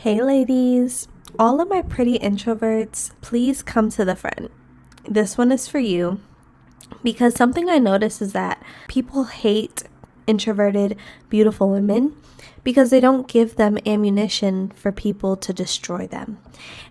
Hey ladies, all of my pretty introverts, please come to the front. This one is for you because something I notice is that people hate introverted, beautiful women because they don't give them ammunition for people to destroy them.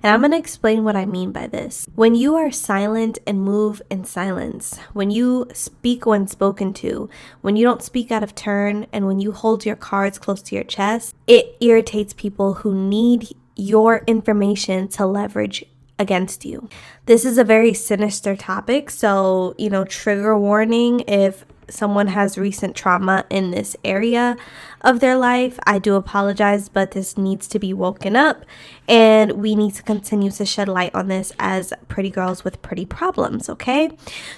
And I'm going to explain what I mean by this. When you are silent and move in silence, when you speak when spoken to, when you don't speak out of turn, and when you hold your cards close to your chest, it irritates people who need your information to leverage against you. This is a very sinister topic, so, trigger warning if someone has recent trauma in this area of their life. I do apologize, but this needs to be woken up, and we need to continue to shed light on this as pretty girls with pretty problems, okay?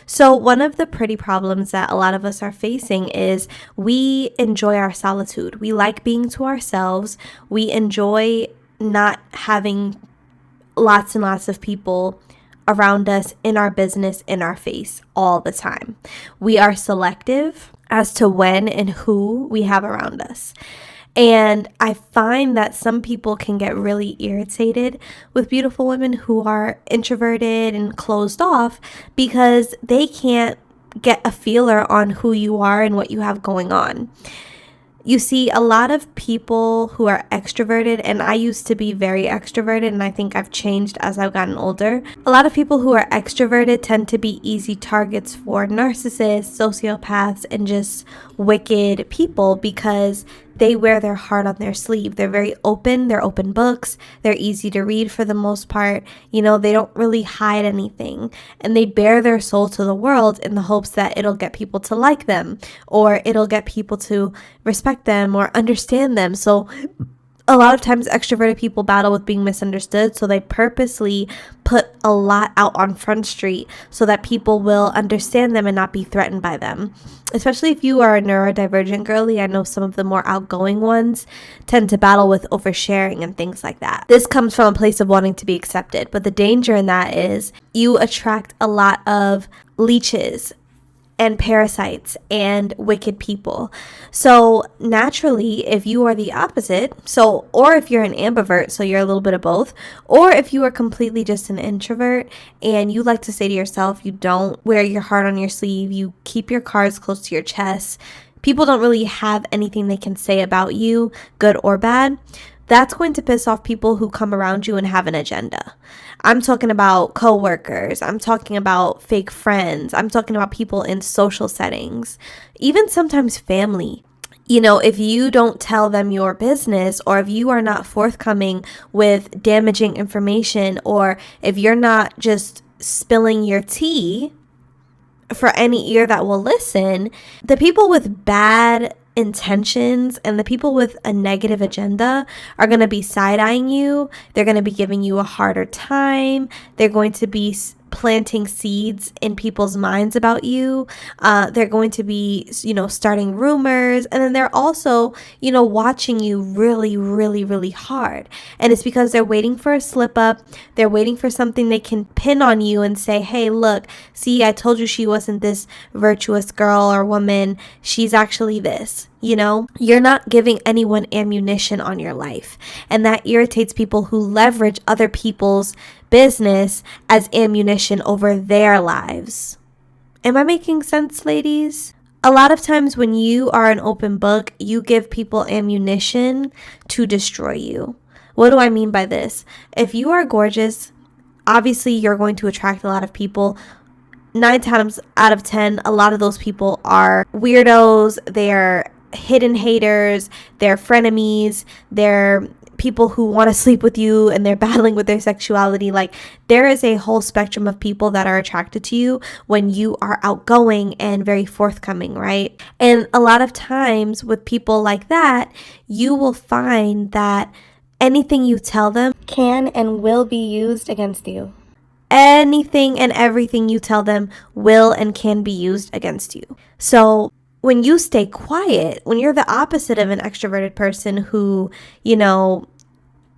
So one of the pretty problems that a lot of us are facing is we enjoy our solitude. We like being to ourselves. We enjoy not having lots and lots of people around us, in our business, in our face all the time. We are selective as to when and who we have around us. And I find that some people can get really irritated with beautiful women who are introverted and closed off because they can't get a feeler on who you are and what you have going on. You see, a lot of people who are extroverted, and I used to be very extroverted, and I think I've changed as I've gotten older. A lot of people who are extroverted tend to be easy targets for narcissists, sociopaths, and just wicked people because they wear their heart on their sleeve. They're very open. They're open books. They're easy to read for the most part. They don't really hide anything. And they bare their soul to the world in the hopes that it'll get people to like them, or it'll get people to respect them or understand them. So a lot of times extroverted people battle with being misunderstood, so they purposely put a lot out on Front Street so that people will understand them and not be threatened by them. Especially if you are a neurodivergent girly, I know some of the more outgoing ones tend to battle with oversharing and things like that. This comes from a place of wanting to be accepted, but the danger in that is you attract a lot of leeches and parasites and wicked people. So naturally, if you are the opposite, or if you're an ambivert, so you're a little bit of both, or if you are completely just an introvert and you like to say to yourself, you don't wear your heart on your sleeve, you keep your cards close to your chest, people don't really have anything they can say about you, good or bad, that's going to piss off people who come around you and have an agenda. I'm talking about coworkers. I'm talking about fake friends. I'm talking about people in social settings, even sometimes family. If you don't tell them your business, or if you are not forthcoming with damaging information, or if you're not just spilling your tea for any ear that will listen, the people with bad intentions and the people with a negative agenda are going to be side-eyeing you. They're going to be giving you a harder time. They're going to be planting seeds in people's minds about you. They're going to be, starting rumors. And then they're also, watching you really, really, really hard. And it's because they're waiting for a slip up. They're waiting for something they can pin on you and say, hey, look, see, I told you she wasn't this virtuous girl or woman. She's actually this. You're not giving anyone ammunition on your life. And that irritates people who leverage other people's business as ammunition over their lives. Am I making sense, ladies? A lot of times when you are an open book, you give people ammunition to destroy you. What do I mean by this? If you are gorgeous, obviously you're going to attract a lot of people. 9 times out of 10, a lot of those people are weirdos. They're hidden haters, they're frenemies, they're people who want to sleep with you and they're battling with their sexuality. Like, there is a whole spectrum of people that are attracted to you when you are outgoing and very forthcoming, right? And a lot of times with people like that, you will find that anything you tell them can and will be used against you. Anything and everything you tell them will and can be used against you. So when you stay quiet, when you're the opposite of an extroverted person who,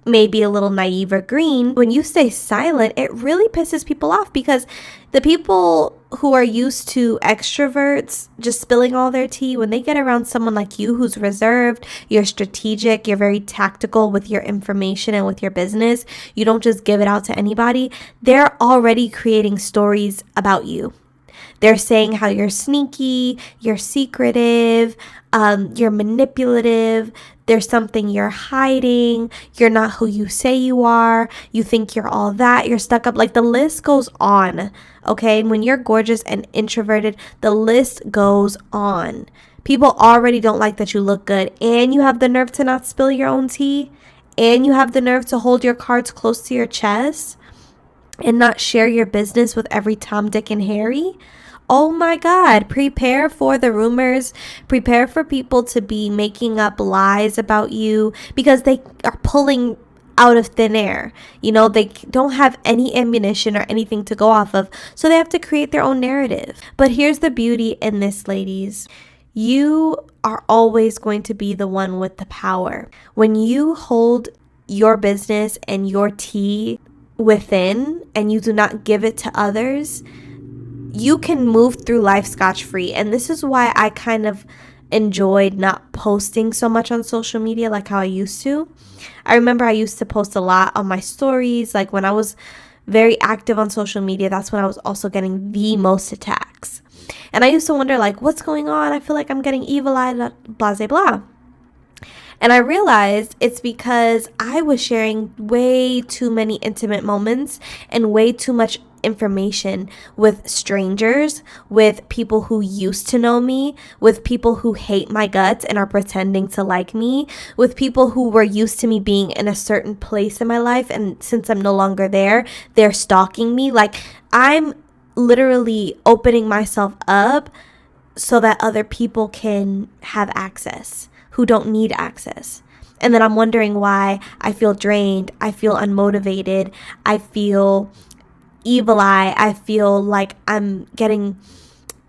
maybe a little naive or green, when you stay silent, it really pisses people off, because the people who are used to extroverts just spilling all their tea, when they get around someone like you who's reserved, you're strategic, you're very tactical with your information and with your business, you don't just give it out to anybody, they're already creating stories about you. They're saying how you're sneaky, you're secretive, you're manipulative, there's something you're hiding, you're not who you say you are, you think you're all that, you're stuck up. Like, the list goes on, okay? When you're gorgeous and introverted, the list goes on. People already don't like that you look good, and you have the nerve to not spill your own tea, and you have the nerve to hold your cards close to your chest and not share your business with every Tom, Dick, and Harry. Oh my God, prepare for the rumors. Prepare for people to be making up lies about you, because they are pulling out of thin air. You know, they don't have any ammunition or anything to go off of, so they have to create their own narrative. But here's the beauty in this, ladies. You are always going to be the one with the power. When you hold your business and your tea within and you do not give it to others, you can move through life scotch-free. And this is why I kind of enjoyed not posting so much on social media like how I used to. I remember I used to post a lot on my stories. Like, when I was very active on social media, that's when I was also getting the most attacks. And I used to wonder, like, what's going on? I feel like I'm getting evil-eyed, blah, blah, blah. And I realized it's because I was sharing way too many intimate moments and way too much information with strangers, with people who used to know me, with people who hate my guts and are pretending to like me, with people who were used to me being in a certain place in my life, and since I'm no longer there, they're stalking me. Like, I'm literally opening myself up so that other people can have access who don't need access. And then I'm wondering why I feel drained, I feel unmotivated, I feel evil eye, I feel like I'm getting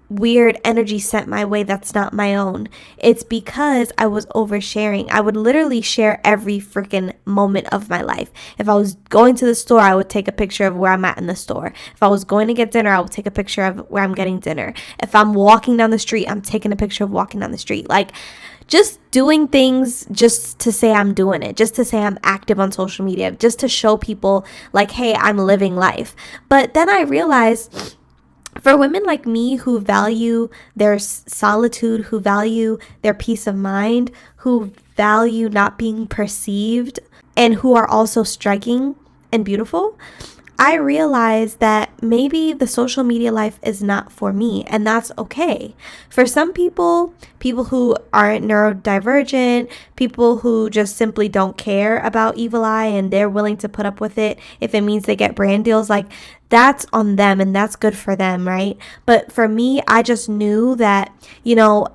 weird energy sent my way that's not my own. It's because I was oversharing. I would literally share every freaking moment of my life. If I was going to the store, I would take a picture of where I'm at in the store. If I was going to get dinner, I would take a picture of where I'm getting dinner. If I'm walking down the street, I'm taking a picture of walking down the street. Like, just doing things just to say I'm doing it, just to say I'm active on social media, just to show people like, hey, I'm living life. But then I realized, for women like me who value their solitude, who value their peace of mind, who value not being perceived, and who are also striking and beautiful, I realized that maybe the social media life is not for me, and that's okay. For some people who aren't neurodivergent, people who just simply don't care about evil eye and they're willing to put up with it if it means they get brand deals, like, that's on them and that's good for them, right? But for me, I just knew that, you know,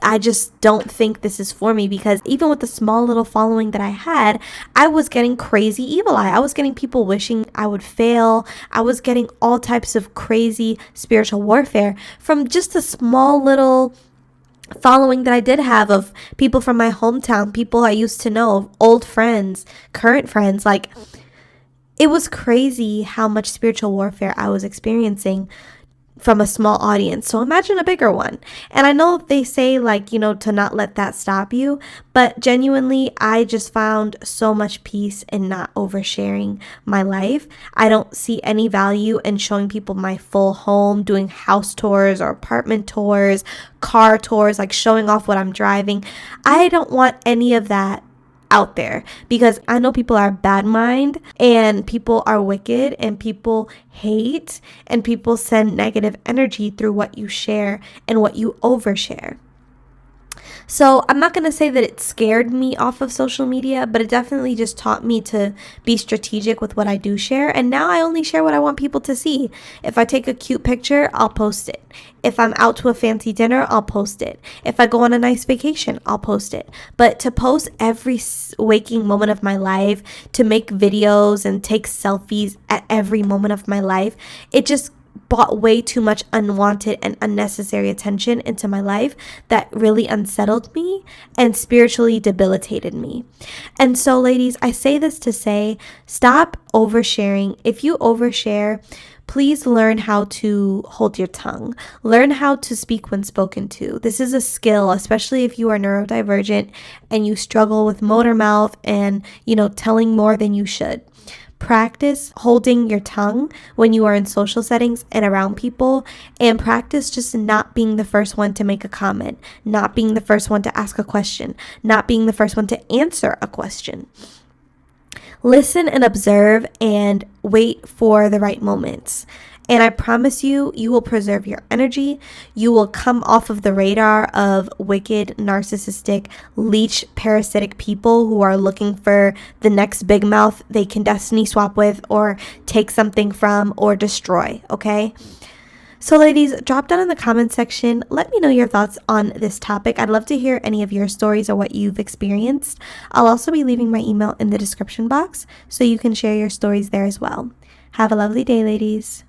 I just don't think this is for me, because even with the small little following that I had, I was getting crazy evil eye. I was getting people wishing I would fail. I was getting all types of crazy spiritual warfare from just a small little following that I did have of people from my hometown, people I used to know, old friends, current friends. Like, it was crazy how much spiritual warfare I was experiencing from a small audience. So imagine a bigger one. And I know they say, like, you know, to not let that stop you, but genuinely, I just found so much peace in not oversharing my life. I don't see any value in showing people my full home, doing house tours or apartment tours, car tours, like showing off what I'm driving. I don't want any of that out there, because I know people are bad mind and people are wicked and people hate and people send negative energy through what you share and what you overshare. So I'm not going to say that it scared me off of social media, but it definitely just taught me to be strategic with what I do share. And now I only share what I want people to see. If I take a cute picture, I'll post it. If I'm out to a fancy dinner, I'll post it. If I go on a nice vacation, I'll post it. But to post every waking moment of my life, to make videos and take selfies at every moment of my life, it just brought way too much unwanted and unnecessary attention into my life that really unsettled me and spiritually debilitated me. And so, ladies, I say this to say, stop oversharing. If you overshare, please learn how to hold your tongue. Learn how to speak when spoken to. This is a skill, especially if you are neurodivergent and you struggle with motor mouth and, telling more than you should. Practice holding your tongue when you are in social settings and around people, and practice just not being the first one to make a comment, not being the first one to ask a question, not being the first one to answer a question. Listen and observe and wait for the right moments. And I promise you, you will preserve your energy. You will come off of the radar of wicked, narcissistic, leech, parasitic people who are looking for the next big mouth they can destiny swap with or take something from or destroy, okay? So ladies, drop down in the comment section. Let me know your thoughts on this topic. I'd love to hear any of your stories or what you've experienced. I'll also be leaving my email in the description box so you can share your stories there as well. Have a lovely day, ladies.